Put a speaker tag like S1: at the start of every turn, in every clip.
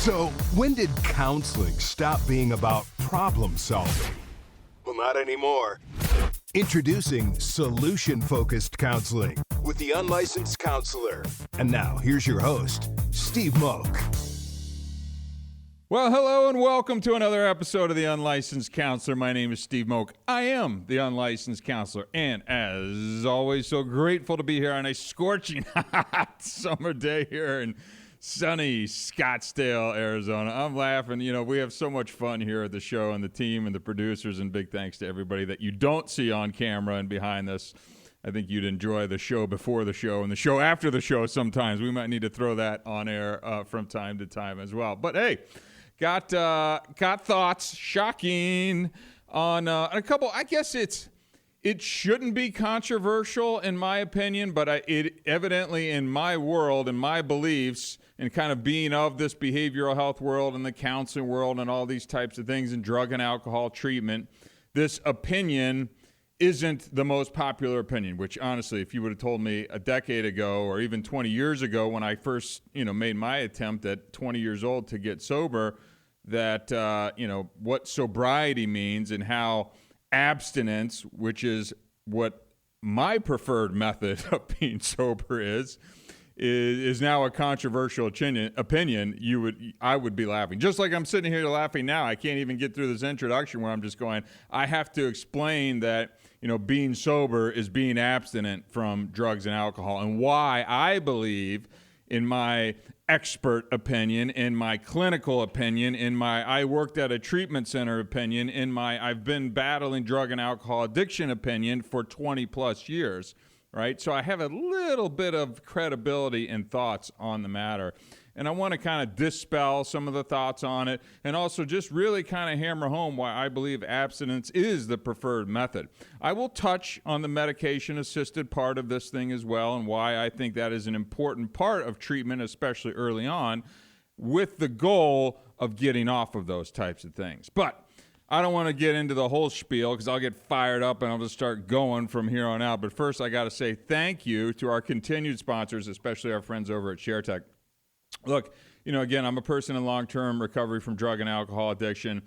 S1: So, when did counseling stop being about problem solving? Well, not anymore. Introducing solution-focused counseling with the unlicensed counselor. And now, here's your host, Steve Moak.
S2: Well, hello and welcome to another episode of The Unlicensed Counselor. My name is Steve Moak. I am the Unlicensed Counselor, and as always, so grateful to be here on a scorching hot summer day here in sunny Scottsdale, Arizona. I'm laughing. You know, we have so much fun here at the show and the team and the producers, and big thanks to everybody that you don't see on camera and behind this. I think you'd enjoy the show before the show and the show after the show sometimes. We might need to throw that on air from time to time as well. But hey, got thoughts, shocking, on a couple. I guess it shouldn't be controversial in my opinion, but it evidently in my world and my beliefs and kind of being of this behavioral health world and the counseling world and all these types of things and drug and alcohol treatment, this opinion isn't the most popular opinion, which honestly, if you would have told me a decade ago or even 20 years ago when I first, made my attempt at 20 years old to get sober, that, what sobriety means and how abstinence, which is what my preferred method of being sober is now a controversial opinion, I would be laughing. Just like I'm sitting here laughing now. I can't even get through this introduction where I'm just going, I have to explain that, being sober is being abstinent from drugs and alcohol, and why I believe, in my expert opinion, in my clinical opinion, in my I worked at a treatment center opinion, in my I've been battling drug and alcohol addiction opinion for 20 plus years, right? So I have a little bit of credibility and thoughts on the matter. And I want to kind of dispel some of the thoughts on it and also just really kind of hammer home why I believe abstinence is the preferred method. I will touch on the medication-assisted part of this thing as well and why I think that is an important part of treatment, especially early on, with the goal of getting off of those types of things. But I don't want to get into the whole spiel because I'll get fired up and I'll just start going from here on out. But first, I got to say thank you to our continued sponsors, especially our friends over at ShareTech. Look, again, I'm a person in long-term recovery from drug and alcohol addiction.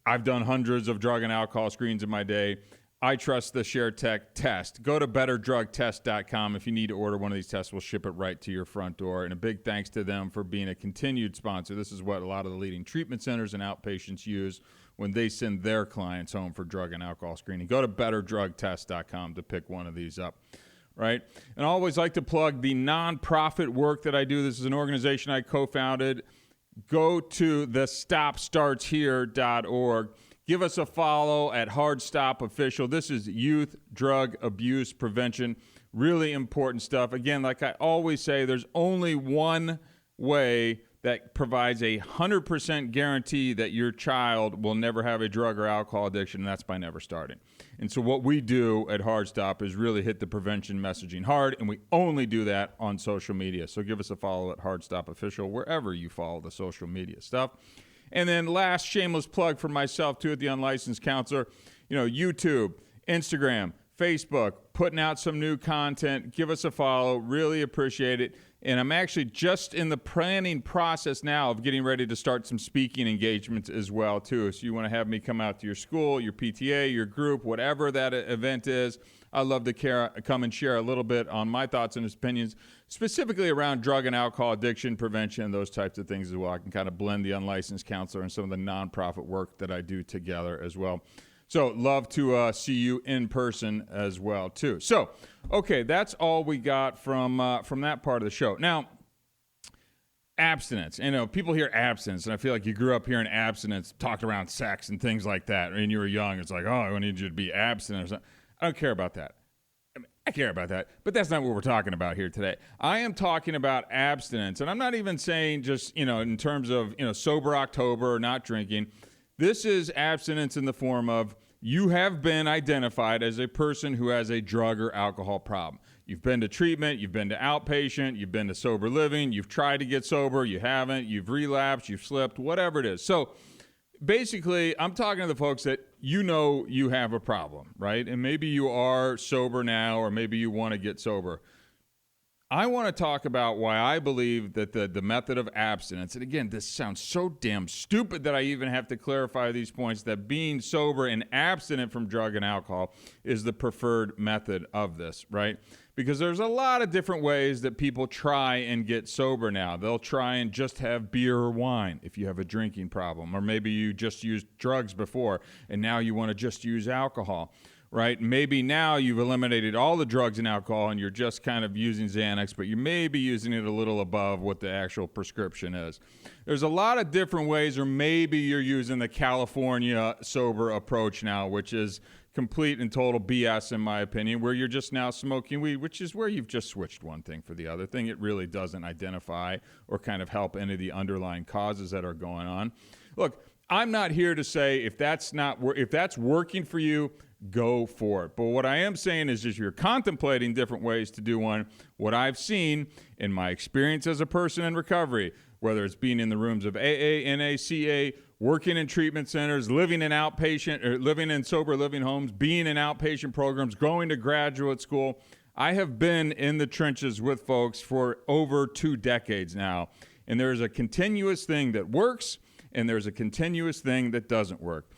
S2: I've done hundreds of drug and alcohol screens in my day. I trust the ShareTech test. Go to betterdrugtest.com. If you need to order one of these tests, we'll ship it right to your front door. And a big thanks to them for being a continued sponsor. This is what a lot of the leading treatment centers and outpatients use when they send their clients home for drug and alcohol screening. Go to betterdrugtest.com to pick one of these up. Right? And I always like to plug the nonprofit work that I do. This is an organization I co-founded. Go to thestopstartshere.org. Give us a follow at Hard Stop Official. This is youth drug abuse prevention. Really important stuff. Again, like I always say, there's only one way that provides 100% guarantee that your child will never have a drug or alcohol addiction, and that's by never starting. And so what we do at Hard Stop is really hit the prevention messaging hard, and we only do that on social media. So give us a follow at Hard Stop Official, wherever you follow the social media stuff. And then last shameless plug for myself, too, at the Unlicensed Counselor, YouTube, Instagram, Facebook, putting out some new content. Give us a follow. Really appreciate it. And I'm actually just in the planning process now of getting ready to start some speaking engagements as well, too. So you want to have me come out to your school, your PTA, your group, whatever that event is. I'd love to come and share a little bit on my thoughts and opinions, specifically around drug and alcohol addiction prevention and those types of things as well. I can kind of blend the Unlicensed Counselor and some of the nonprofit work that I do together as well. So love to see you in person as well, too. So, okay, that's all we got from that part of the show. Now, abstinence. People hear abstinence, and I feel like you grew up hearing abstinence talked around sex and things like that. And you were young. It's like, oh, I need you to be abstinent or something. I don't care about that. I care about that, but that's not what we're talking about here today. I am talking about abstinence, and I'm not even saying just, in terms of, sober October or not drinking. This is abstinence in the form of you have been identified as a person who has a drug or alcohol problem. You've been to treatment, you've been to outpatient, you've been to sober living, you've tried to get sober, you haven't, you've relapsed, you've slipped, whatever it is. So basically, I'm talking to the folks that you have a problem, right? And maybe you are sober now, or maybe you want to get sober. I want to talk about why I believe that the method of abstinence, and again, this sounds so damn stupid that I even have to clarify these points, that being sober and abstinent from drug and alcohol is the preferred method of this, right? Because there's a lot of different ways that people try and get sober now. They'll try and just have beer or wine if you have a drinking problem, or maybe you just used drugs before and now you want to just use alcohol. Right? Maybe now you've eliminated all the drugs and alcohol and you're just kind of using Xanax, but you may be using it a little above what the actual prescription is. There's a lot of different ways, or maybe you're using the California sober approach now, which is complete and total BS in my opinion, where you're just now smoking weed, which is where you've just switched one thing for the other thing. It really doesn't identify or kind of help any of the underlying causes that are going on. Look, I'm not here to say if that's working for you, go for it. But what I am saying is just you're contemplating different ways to do one. What I've seen in my experience as a person in recovery, whether it's being in the rooms of AA, NACA, working in treatment centers, living in sober living homes, being in outpatient programs, going to graduate school, I have been in the trenches with folks for over 2 decades now. And there's a continuous thing that works, and there's a continuous thing that doesn't work.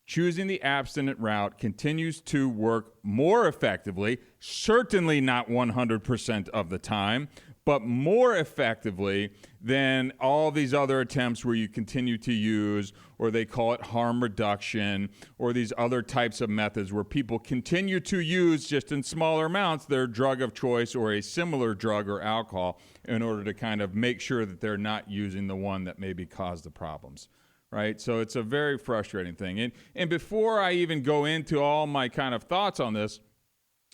S2: Choosing the abstinent route continues to work more effectively, certainly not 100% of the time, but more effectively than all these other attempts where you continue to use, or they call it harm reduction, or these other types of methods where people continue to use, just in smaller amounts, their drug of choice or a similar drug or alcohol in order to kind of make sure that they're not using the one that maybe caused the problems. Right? So it's a very frustrating thing. And before I even go into all my kind of thoughts on this,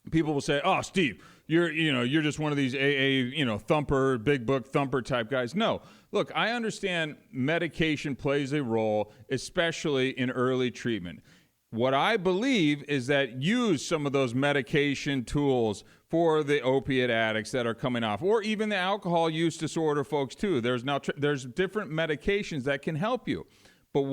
S2: people will say, "Oh, Steve, you're just one of these AA, thumper, big book thumper type guys." No. Look, I understand medication plays a role, especially in early treatment. What I believe is that use some of those medication tools for the opiate addicts that are coming off, or even the alcohol use disorder folks too. There's different medications that can help you. But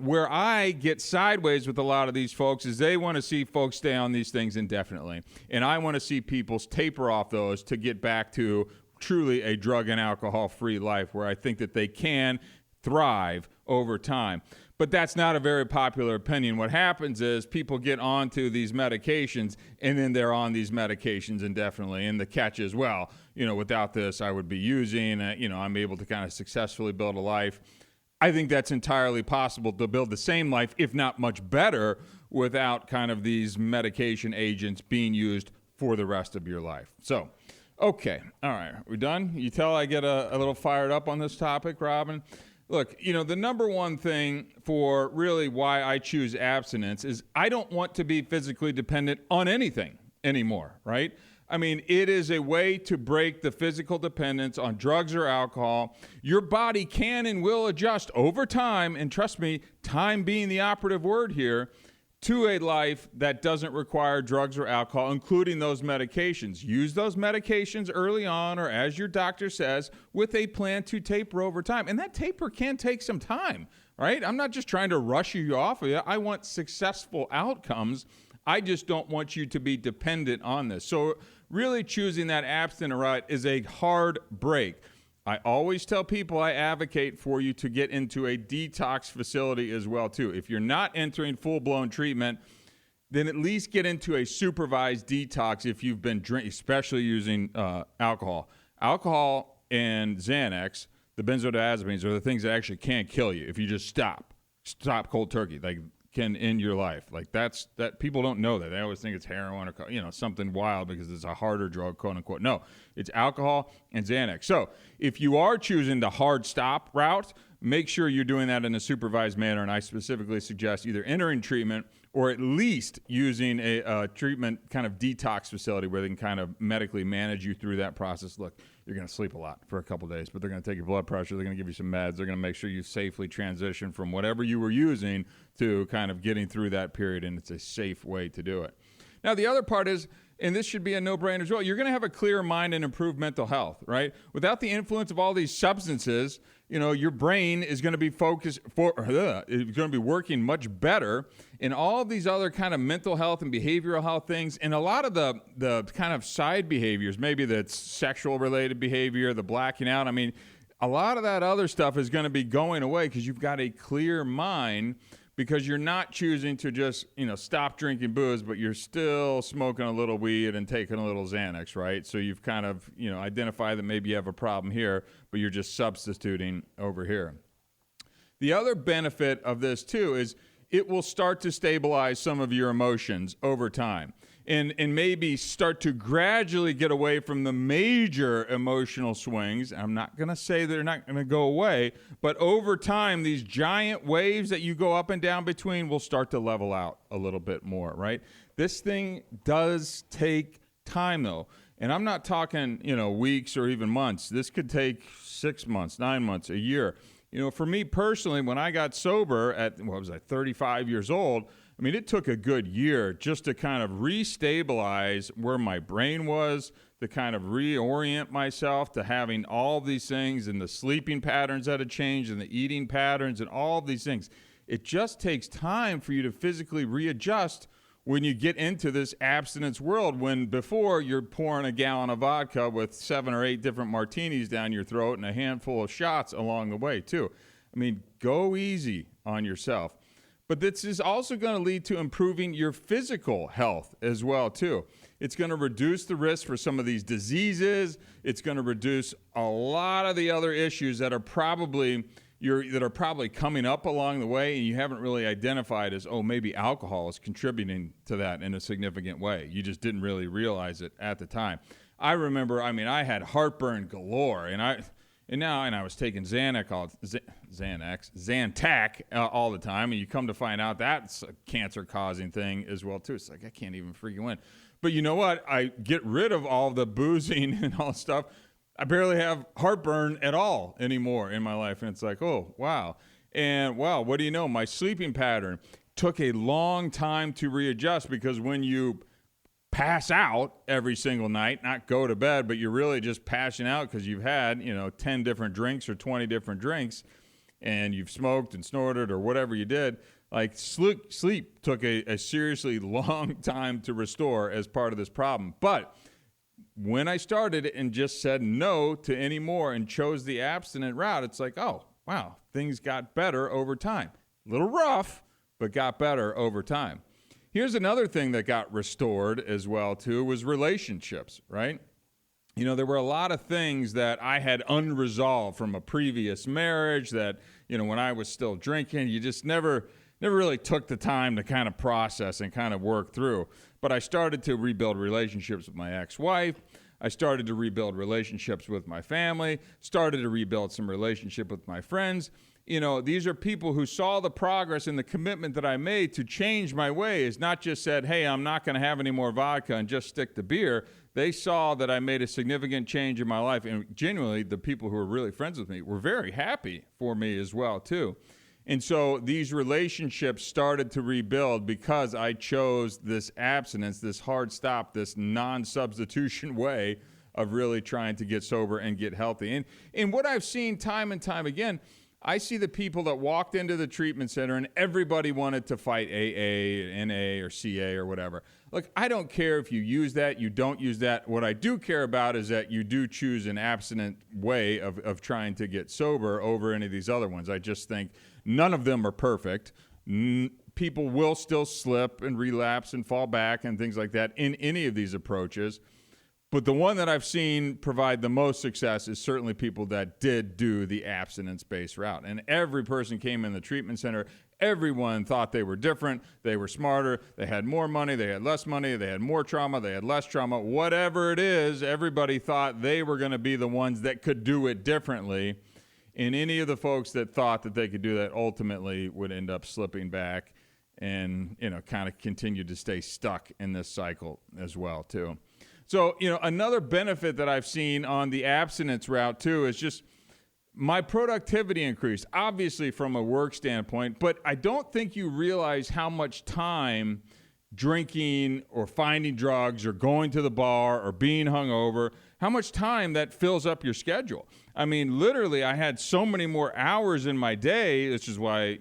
S2: where I get sideways with a lot of these folks is they want to see folks stay on these things indefinitely. And I want to see people taper off those to get back to truly a drug and alcohol-free life where I think that they can thrive over time. But that's not a very popular opinion. What happens is people get onto these medications and then they're on these medications indefinitely. And the catch is, well, without this, I would be using, I'm able to kind of successfully build a life. I think that's entirely possible to build the same life, if not much better, without kind of these medication agents being used for the rest of your life. So, okay. All right. We done? You tell I get a little fired up on this topic, Robin? Look, the number one thing for really why I choose abstinence is I don't want to be physically dependent on anything anymore, right? I mean, it is a way to break the physical dependence on drugs or alcohol. Your body can and will adjust over time, and trust me, time being the operative word here, to a life that doesn't require drugs or alcohol, including those medications. Use those medications early on, or as your doctor says, with a plan to taper over time. And that taper can take some time, right? I'm not just trying to rush you off of it. I want successful outcomes. I just don't want you to be dependent on this. So really choosing that abstinent route is a hard break. I always tell people I advocate for you to get into a detox facility as well, too. If you're not entering full-blown treatment, then at least get into a supervised detox if you've been drinking, especially using alcohol. Alcohol and Xanax, the benzodiazepines, are the things that actually can't kill you if you just stop cold turkey. Like, can end your life. Like that people don't know that. They always think it's heroin or something wild because it's a harder drug, quote unquote. No, it's alcohol and Xanax. So if you are choosing the hard stop route, make sure you're doing that in a supervised manner. And I specifically suggest either entering treatment or at least using a treatment kind of detox facility where they can kind of medically manage you through that process. Look, you're going to sleep a lot for a couple of days, but they're going to take your blood pressure. They're going to give you some meds. They're going to make sure you safely transition from whatever you were using to kind of getting through that period, and it's a safe way to do it. Now, the other part is, and this should be a no-brainer as well, you're going to have a clear mind and improve mental health, right? Without the influence of all these substances, your brain is going to be it's going to be working much better in all of these other kind of mental health and behavioral health things. And a lot of the kind of side behaviors, maybe that's sexual related behavior, the blacking out. I mean, a lot of that other stuff is going to be going away because you've got a clear mind, because you're not choosing to just, stop drinking booze, but you're still smoking a little weed and taking a little Xanax, right? So you've kind of, identified that maybe you have a problem here, but you're just substituting over here. The other benefit of this, too, is it will start to stabilize some of your emotions over time. And maybe start to gradually get away from the major emotional swings. I'm not going to say they're not going to go away, but over time, these giant waves that you go up and down between will start to level out a little bit more, right? This thing does take time, though. And I'm not talking, weeks or even months. This could take 6 months, 9 months, a year. For me personally, when I got sober at, 35 years old, it took a good year just to kind of restabilize where my brain was, to kind of reorient myself to having all these things and the sleeping patterns that had changed and the eating patterns and all of these things. It just takes time for you to physically readjust when you get into this abstinence world, when before you're pouring a gallon of vodka with 7 or 8 different martinis down your throat and a handful of shots along the way too. Go easy on yourself. But this is also going to lead to improving your physical health as well, too. It's going to reduce the risk for some of these diseases. It's going to reduce a lot of the other issues that are probably coming up along the way, and you haven't really identified as, maybe alcohol is contributing to that in a significant way. You just didn't really realize it at the time. I remember, I had heartburn galore, and I was taking Zantac all the time, and you come to find out that's a cancer-causing thing as well, too. It's like, I can't even freaking win. But you know what? I get rid of all the boozing and all stuff. I barely have heartburn at all anymore in my life, and it's like, oh, wow. And, wow, what do you know? My sleeping pattern took a long time to readjust, because when you pass out every single night, not go to bed, but you're really just passing out because you've had, 10 different drinks or 20 different drinks, and you've smoked and snorted or whatever you did. Like, sleep took a seriously long time to restore as part of this problem. But when I started and just said no to any more and chose the abstinent route, it's like, oh, wow, things got better over time. A little rough, but got better over time. Here's another thing that got restored as well, too, was relationships, right? There were a lot of things that I had unresolved from a previous marriage that, when I was still drinking, you just never really took the time to kind of process and kind of work through. But I started to rebuild relationships with my ex-wife. I started to rebuild relationships with my family, started to rebuild some relationship with my friends. These are people who saw the progress and the commitment that I made to change my ways, not just said, hey, I'm not going to have any more vodka and just stick to beer. They saw that I made a significant change in my life. And genuinely, the people who were really friends with me were very happy for me as well, too. And so these relationships started to rebuild because I chose this abstinence, this hard stop, this non-substitution way of really trying to get sober and get healthy. And what I've seen time and time again, I see the people that walked into the treatment center and everybody wanted to fight AA, NA, or CA or whatever. Look, I don't care if you use that, you don't use that. What I do care about is that you do choose an abstinent way of trying to get sober over any of these other ones. I just think none of them are perfect. People will still slip and relapse and fall back and things like that in any of these approaches. But the one that I've seen provide the most success is certainly people that did do the abstinence-based route. And every person came in the treatment center. Everyone thought they were different. They were smarter. They had more money. They had less money. They had more trauma. They had less trauma. Whatever it is, everybody thought they were going to be the ones that could do it differently. And any of the folks that thought that they could do that ultimately would end up slipping back and, kind of continue to stay stuck in this cycle as well, too. So, another benefit that I've seen on the abstinence route, too, is just my productivity increased, obviously from a work standpoint, but I don't think you realize how much time drinking or finding drugs or going to the bar or being hungover, how much time that fills up your schedule. I mean, literally, I had so many more hours in my day, which is why,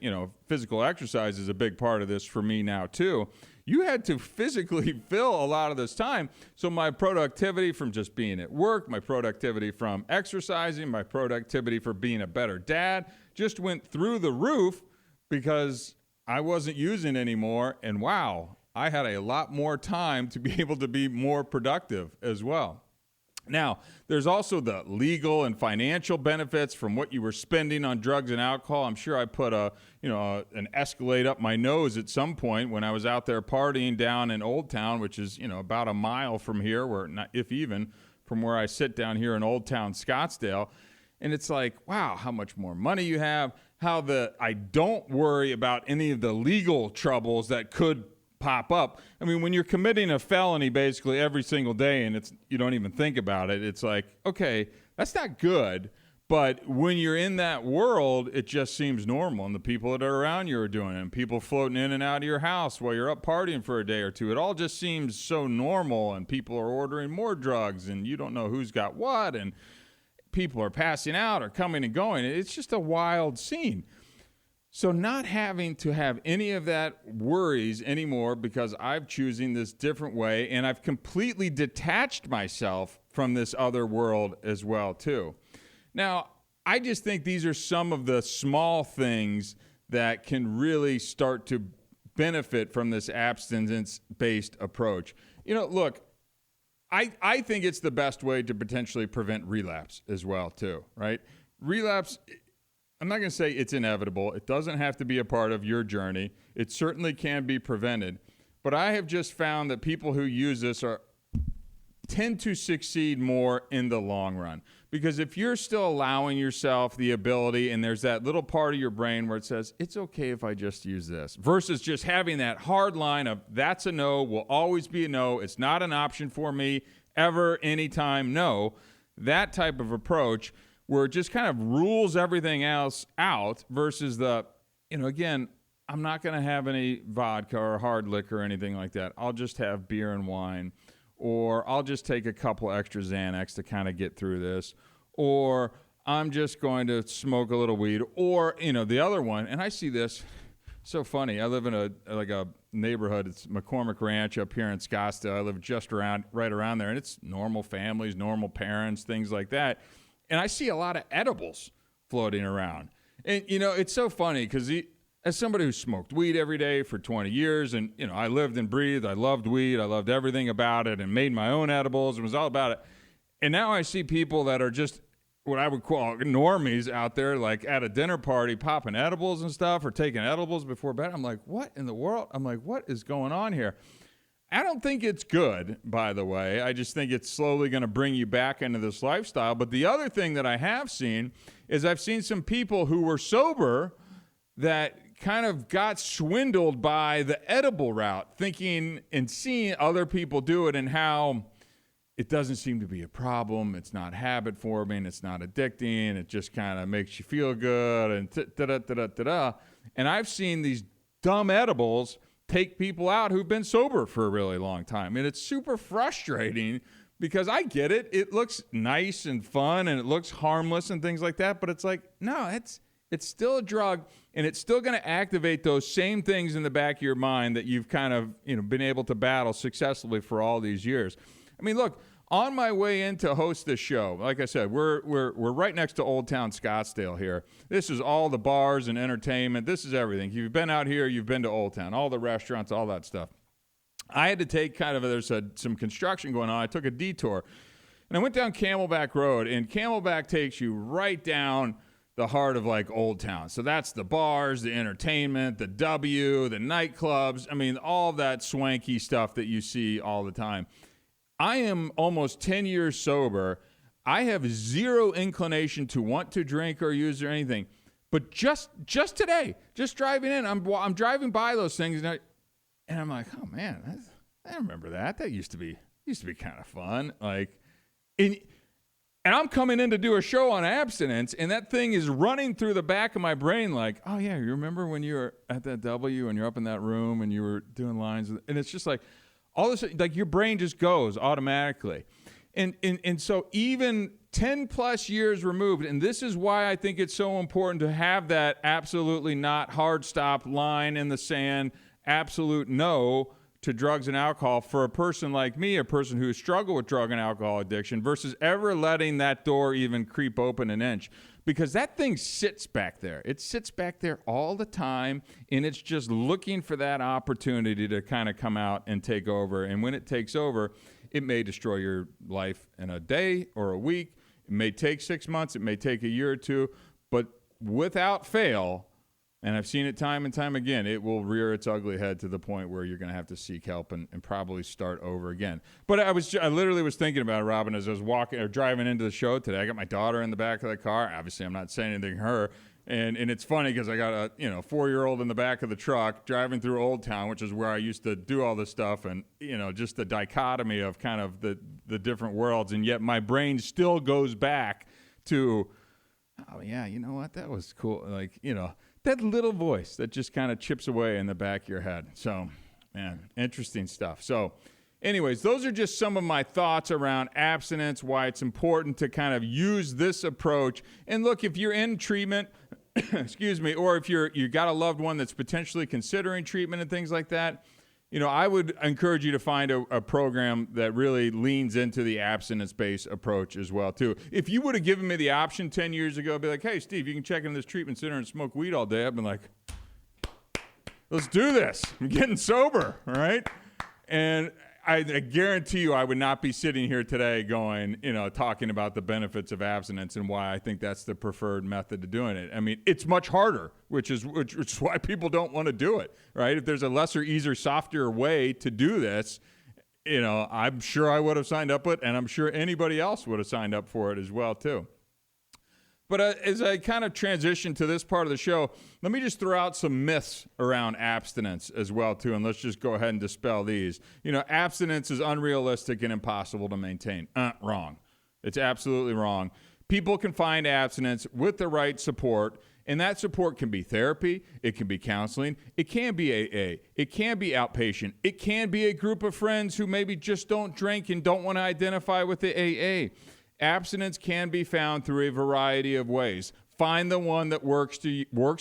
S2: physical exercise is a big part of this for me now, too. You had to physically fill a lot of this time. So my productivity from just being at work, my productivity from exercising, my productivity for being a better dad just went through the roof because I wasn't using anymore. And wow, I had a lot more time to be able to be more productive as well. Now, there's also the legal and financial benefits from what you were spending on drugs and alcohol. I'm sure I put an Escalade up my nose at some point when I was out there partying down in Old Town, which is, about a mile from here, if even, from where I sit down here in Old Town, Scottsdale. And it's like, wow, how much more money you have, I don't worry about any of the legal troubles that could pop up. I mean, when you're committing a felony basically every single day and you don't even think about it, it's like, okay, that's not good. But when you're in that world, it just seems normal. And the people that are around you are doing it. And people floating in and out of your house while you're up partying for a day or two. It all just seems so normal. And people are ordering more drugs and you don't know who's got what. And people are passing out or coming and going. It's just a wild scene. So not having to have any of that worries anymore because I'm choosing this different way and I've completely detached myself from this other world as well too. Now, I just think these are some of the small things that can really start to benefit from this abstinence-based approach. Look, I think it's the best way to potentially prevent relapse as well too, right? Relapse, I'm not going to say it's inevitable. It doesn't have to be a part of your journey. It certainly can be prevented. But I have just found that people who use this tend to succeed more in the long run. Because if you're still allowing yourself the ability, and there's that little part of your brain where it says, it's okay if I just use this, versus just having that hard line of, that's a no, will always be a no, it's not an option for me, ever, anytime, no. That type of approach where it just kind of rules everything else out versus again, I'm not going to have any vodka or hard liquor or anything like that. I'll just have beer and wine, or I'll just take a couple extra Xanax to kind of get through this, or I'm just going to smoke a little weed, or, the other one, and I see this, so funny. I live in a neighborhood. It's McCormick Ranch up here in Scottsdale. I live just right around there, and it's normal families, normal parents, things like that. And I see a lot of edibles floating around. And, it's so funny because as somebody who smoked weed every day for 20 years, and, I lived and breathed, I loved weed, I loved everything about it, and made my own edibles, and was all about it. And now I see people that are just what I would call normies out there, like at a dinner party, popping edibles and stuff, or taking edibles before bed. I'm like, what in the world? I'm like, what is going on here? I don't think it's good, by the way. I just think it's slowly going to bring you back into this lifestyle. But the other thing that I have seen is I've seen some people who were sober that kind of got swindled by the edible route, thinking and seeing other people do it and how it doesn't seem to be a problem. It's not habit forming. It's not addicting. It just kind of makes you feel good and da-da-da-da-da-da. And I've seen these dumb edibles take people out who've been sober for a really long time. And it's super frustrating because I get it. It looks nice and fun and it looks harmless and things like that. But it's like, no, it's still a drug, and it's still going to activate those same things in the back of your mind that you've kind of, been able to battle successfully for all these years. I mean, look, on my way in to host this show, like I said, we're right next to Old Town Scottsdale here. This is all the bars and entertainment. This is everything. If you've been out here, you've been to Old Town, all the restaurants, all that stuff. I had to take there's some construction going on. I took a detour, and I went down Camelback Road, and Camelback takes you right down the heart of like Old Town. So that's the bars, the entertainment, the the nightclubs. I mean, all that swanky stuff that you see all the time. I am almost 10 years sober. I have zero inclination to want to drink or use or anything. But just today, just driving in, I'm driving by those things, and I'm like, oh man, I remember that. That used to be kind of fun. Like, and And I'm coming in to do a show on abstinence, and that thing is running through the back of my brain like, oh, yeah, you remember when you were at that W and you're up in that room and you were doing lines? And it's just like all this, like your brain just goes automatically. And so even 10 plus years removed, and this is why I think it's so important to have that absolutely not hard stop line in the sand, absolute no to drugs and alcohol for a person like me, a person who has struggled with drug and alcohol addiction, versus ever letting that door even creep open an inch. Because that thing sits back there. It sits back there all the time, and it's just looking for that opportunity to kind of come out and take over. And when it takes over, it may destroy your life in a day or a week. It may take 6 months. It may take a year or two. But without fail, and I've seen it time and time again, it will rear its ugly head to the point where you're going to have to seek help and probably start over again. But I literally was thinking about it, Robin, as I was walking or driving into the show today. I got my daughter in the back of the car. Obviously, I'm not saying anything to her. And it's funny because I got a 4-year-old in the back of the truck driving through Old Town, which is where I used to do all this stuff, and just the dichotomy of kind of the different worlds, and yet my brain still goes back to, oh yeah, you know what, that was cool, that little voice that just kind of chips away in the back of your head. So, man, interesting stuff. So, anyways, those are just some of my thoughts around abstinence, why it's important to kind of use this approach. And look, if you're in treatment, excuse me, or if you got a loved one that's potentially considering treatment and things like that, I would encourage you to find a program that really leans into the abstinence-based approach as well, too. If you would have given me the option 10 years ago, be like, hey, Steve, you can check into this treatment center and smoke weed all day, I've been like, let's do this. I'm getting sober, all right? And I guarantee you I would not be sitting here today going, talking about the benefits of abstinence and why I think that's the preferred method of doing it. I mean, it's much harder, which is why people don't want to do it, right? If there's a lesser, easier, softer way to do this, I'm sure I would have signed up for it, and I'm sure anybody else would have signed up for it as well, too. But as I kind of transition to this part of the show, let me just throw out some myths around abstinence as well, too, and let's just go ahead and dispel these. Abstinence is unrealistic and impossible to maintain. Wrong. It's absolutely wrong. People can find abstinence with the right support, and that support can be therapy, it can be counseling, it can be AA, it can be outpatient, it can be a group of friends who maybe just don't drink and don't want to identify with the AA. Abstinence can be found through a variety of ways. Find the one that works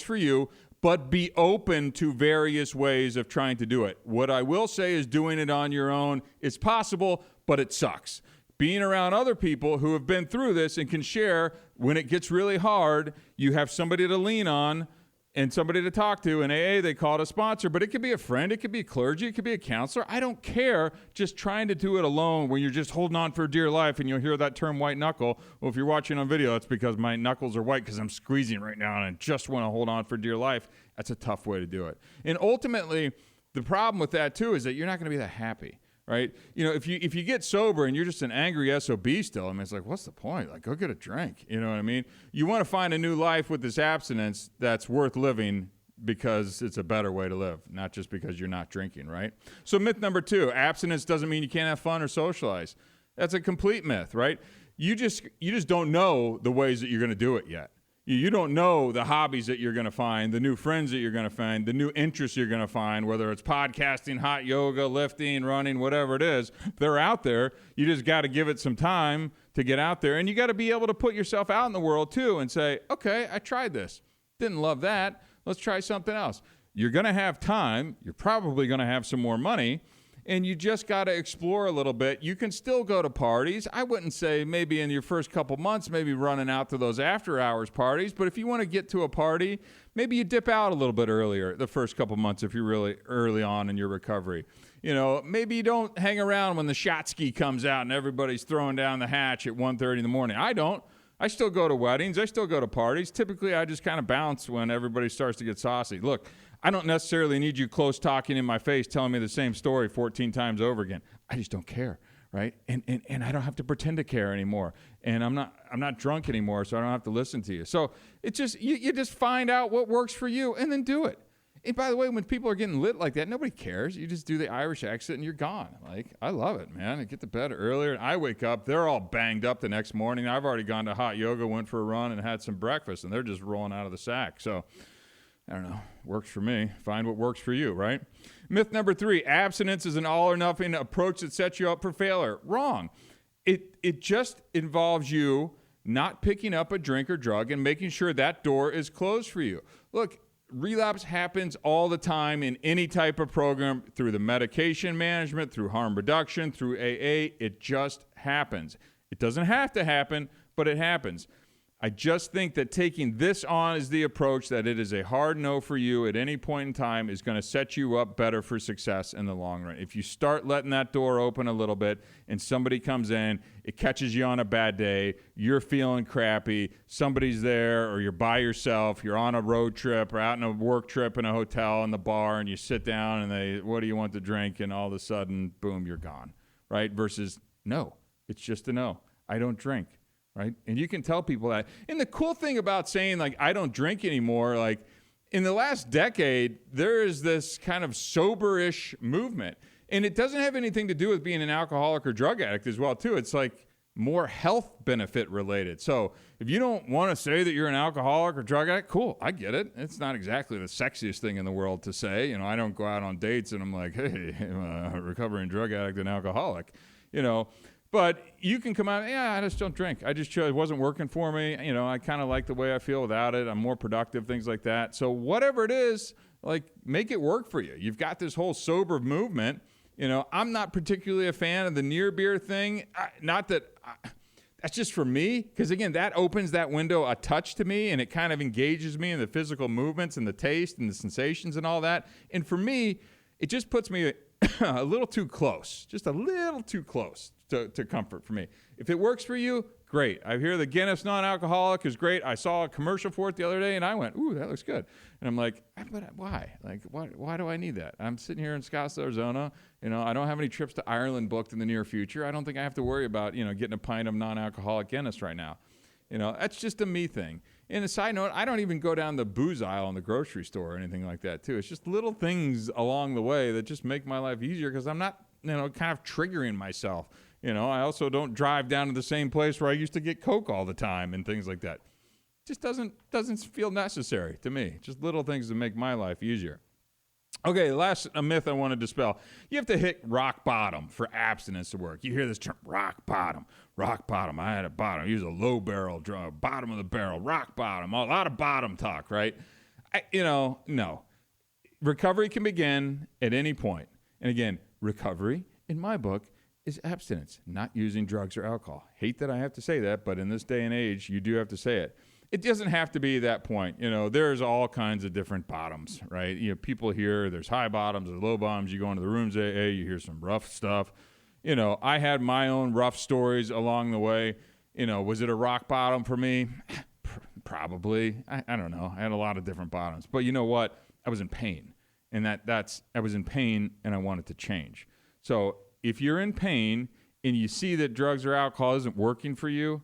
S2: for you, but be open to various ways of trying to do it. What I will say is doing it on your own is possible, but it sucks. Being around other people who have been through this and can share when it gets really hard, you have somebody to lean on and somebody to talk to. In AA, they call it a sponsor, but it could be a friend, it could be a clergy, it could be a counselor. I don't care. Just trying to do it alone when you're just holding on for dear life, and you'll hear that term white knuckle. Well, if you're watching on video, that's because my knuckles are white because I'm squeezing right now and I just want to hold on for dear life. That's a tough way to do it. And ultimately, the problem with that too is that you're not going to be that happy. Right? If you get sober and you're just an angry SOB still, it's like, what's the point? Like, go get a drink. You know what I mean? You want to find a new life with this abstinence that's worth living because it's a better way to live, not just because you're not drinking, right? So myth number 2, abstinence doesn't mean you can't have fun or socialize. That's a complete myth, right? You just don't know the ways that you're going to do it yet. You don't know the hobbies that you're going to find, the new friends that you're going to find, the new interests you're going to find, whether it's podcasting, hot yoga, lifting, running, whatever it is. They're out there. You just got to give it some time to get out there. And you got to be able to put yourself out in the world, too, and say, okay, I tried this. Didn't love that. Let's try something else. You're going to have time. You're probably going to have some more money. And you just got to explore a little bit. You can still go to parties. I wouldn't say maybe in your first couple months, maybe running out to those after hours parties. But if you want to get to a party, maybe you dip out a little bit earlier the first couple months if you're really early on in your recovery. Maybe you don't hang around when the shot ski comes out and everybody's throwing down the hatch at 1:30 in the morning. I don't. I still go to weddings. I still go to parties. Typically, I just kind of bounce when everybody starts to get saucy. Look, I don't necessarily need you close talking in my face telling me the same story 14 times over again. I just don't care, right? And I don't have to pretend to care anymore. And I'm not drunk anymore, so I don't have to listen to you. So it's just you just find out what works for you and then do it. And by the way, when people are getting lit like that, nobody cares. You just do the Irish exit and you're gone. Like, I love it, man. I get to bed earlier. I wake up. They're all banged up the next morning. I've already gone to hot yoga, went for a run, and had some breakfast, and they're just rolling out of the sack. So, I don't know. Works for me. Find what works for you, right? Myth number 3, abstinence is an all-or-nothing approach that sets you up for failure. Wrong. It just involves you not picking up a drink or drug and making sure that door is closed for you. Look, relapse happens all the time in any type of program, through the medication management, through harm reduction, through AA. It just happens. It doesn't have to happen, but it happens. I just think that taking this on as the approach, that it is a hard no for you at any point in time, is going to set you up better for success in the long run. If you start letting that door open a little bit and somebody comes in, it catches you on a bad day, you're feeling crappy, somebody's there, or you're by yourself, you're on a road trip or out on a work trip in a hotel in the bar, and you sit down and they, what do you want to drink? And all of a sudden, boom, you're gone, right? Versus, no, it's just a no. I don't drink. Right? And you can tell people that. And the cool thing about saying, like, I don't drink anymore, like, in the last decade, there is this kind of soberish movement. And it doesn't have anything to do with being an alcoholic or drug addict as well, too. It's like more health benefit related. So if you don't want to say that you're an alcoholic or drug addict, cool, I get it. It's not exactly the sexiest thing in the world to say. You know, I don't go out on dates and I'm like, hey, I'm a recovering drug addict and alcoholic, you know. But you can come out, yeah, I just don't drink. I just chose, it wasn't working for me. You know, I kind of like the way I feel without it. I'm more productive, things like that. So whatever it is, like, make it work for you. You've got this whole sober movement. You know, I'm not particularly a fan of the near beer thing. That's just for me. Because, again, that opens that window a touch to me, and it kind of engages me in the physical movements and the taste and the sensations and all that. And for me, it just puts me a little too close, just a little too close to comfort for me. If it works for you, great. I hear the Guinness non-alcoholic is great. I saw a commercial for it the other day, and I went, ooh, that looks good. And I'm like, but why? Like, why do I need that? I'm sitting here in Scottsdale, Arizona. You know, I don't have any trips to Ireland booked in the near future. I don't think I have to worry about, you know, getting a pint of non-alcoholic Guinness right now. You know, that's just a me thing. And a side note, I don't even go down the booze aisle in the grocery store or anything like that, too. It's just little things along the way that just make my life easier because I'm not, you know, kind of triggering myself. You know, I also don't drive down to the same place where I used to get Coke all the time and things like that. Just doesn't feel necessary to me. Just little things that make my life easier. Okay, last myth I want to dispel. You have to hit rock bottom for abstinence to work. You hear this term, rock bottom. Rock bottom. I had a bottom. Use a low barrel drug. Bottom of the barrel. Rock bottom. A lot of bottom talk, right? No. Recovery can begin at any point. And again, recovery, in my book, is abstinence, not using drugs or alcohol. Hate that I have to say that, but in this day and age, you do have to say it. It doesn't have to be that point. You know, there's all kinds of different bottoms, right? You know, people hear there's high bottoms, there's low bottoms. You go into the rooms, AA, you hear some rough stuff. You know, I had my own rough stories along the way. You know, was it a rock bottom for me? Probably. I don't know. I had a lot of different bottoms. But you know what? I was in pain. And I was in pain and I wanted to change. So if you're in pain and you see that drugs or alcohol isn't working for you,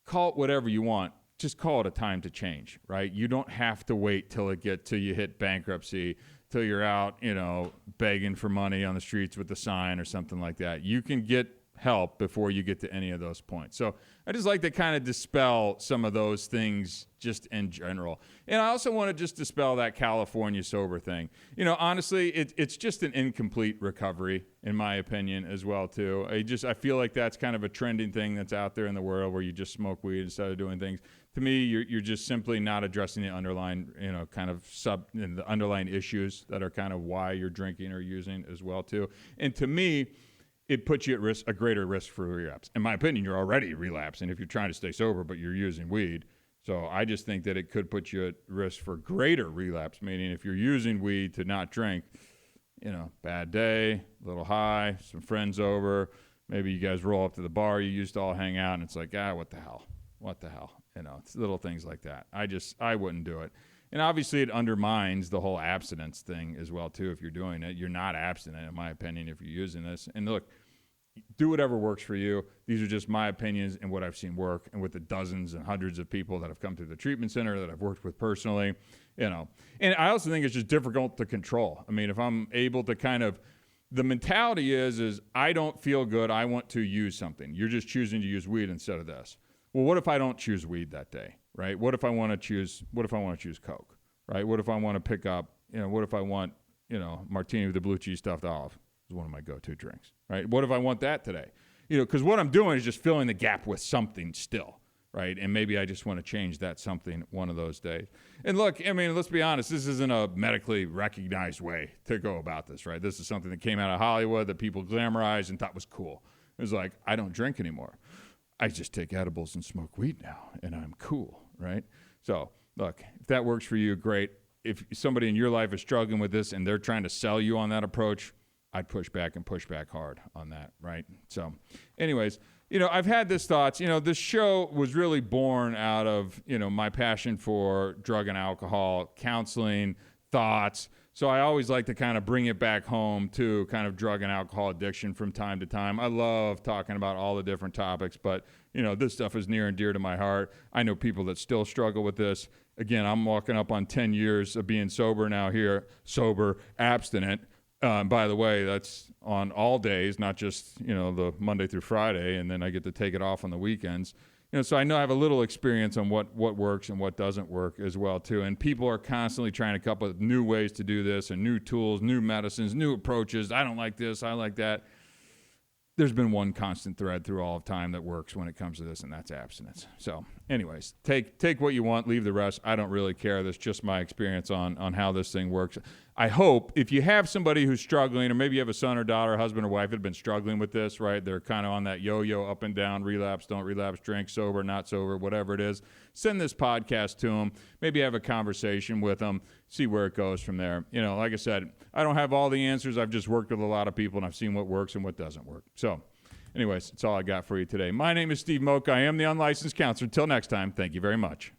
S2: call it whatever you want. Just call it a time to change, right? You don't have to wait till you hit bankruptcy, till you're out, you know, begging for money on the streets with a sign or something like that. You can get help before you get to any of those points. So I just like to kind of dispel some of those things just in general. And I also want to just dispel that California sober thing. You know, honestly, it's just an incomplete recovery, in my opinion, as well, too. I feel like that's kind of a trending thing that's out there in the world where you just smoke weed instead of doing things. To me, you're just simply not addressing the underlying, you know, kind of the underlying issues that are kind of why you're drinking or using as well, too. And to me, it puts you at risk, a greater risk for relapse. In my opinion, you're already relapsing if you're trying to stay sober, but you're using weed. So I just think that it could put you at risk for greater relapse, meaning if you're using weed to not drink, you know, bad day, a little high, some friends over, maybe you guys roll up to the bar you used to all hang out, and it's like, what the hell? You know, it's little things like that. I wouldn't do it. And obviously it undermines the whole abstinence thing as well, too, if you're doing it. You're not abstinent, in my opinion, if you're using this. And look, do whatever works for you. These are just my opinions and what I've seen work, and with the dozens and hundreds of people that have come through the treatment center that I've worked with personally, And I also think it's just difficult to control. I mean, if I'm able to the mentality is I don't feel good, I want to use something. You're just choosing to use weed instead of this. Well, what if I don't choose weed that day, right? What if I want to choose Coke, right? What if I want to pick up, what if I want, martini with the blue cheese stuffed olive is one of my go-to drinks, right? What if I want that today? Because what I'm doing is just filling the gap with something still, right? And maybe I just want to change that something one of those days. And look, I mean, let's be honest, this isn't a medically recognized way to go about this, right? This is something that came out of Hollywood that people glamorized and thought was cool. It was like, I don't drink anymore. I just take edibles and smoke weed now, and I'm cool, right? So, look, if that works for you, great. If somebody in your life is struggling with this and they're trying to sell you on that approach, I'd push back hard on that, right? So, anyways, I've had this thoughts. This show was really born out of, my passion for drug and alcohol, counseling, thoughts. So I always like to kind of bring it back home to kind of drug and alcohol addiction from time to time. I love talking about all the different topics, but, this stuff is near and dear to my heart. I know people that still struggle with this. Again, I'm walking up on 10 years of being sober now here, abstinent. By the way, that's on all days, not just, the Monday through Friday, and then I get to take it off on the weekends. So I know I have a little experience on what works and what doesn't work as well, too. And people are constantly trying to come up with new ways to do this and new tools, new medicines, new approaches. I don't like this. I like that. There's been one constant thread through all of time that works when it comes to this, and that's abstinence. So anyways, take what you want, leave the rest. I don't really care. That's just my experience on how this thing works. I hope if you have somebody who's struggling, or maybe you have a son or daughter, husband or wife that have been struggling with this, right? They're kind of on that yo-yo up and down, relapse, don't relapse, drink, sober, not sober, whatever it is. Send this podcast to them. Maybe have a conversation with them, see where it goes from there. Like I said, I don't have all the answers. I've just worked with a lot of people, and I've seen what works and what doesn't work. So anyways, that's all I got for you today. My name is Steve Moak. I am the unlicensed counselor. Until next time, thank you very much.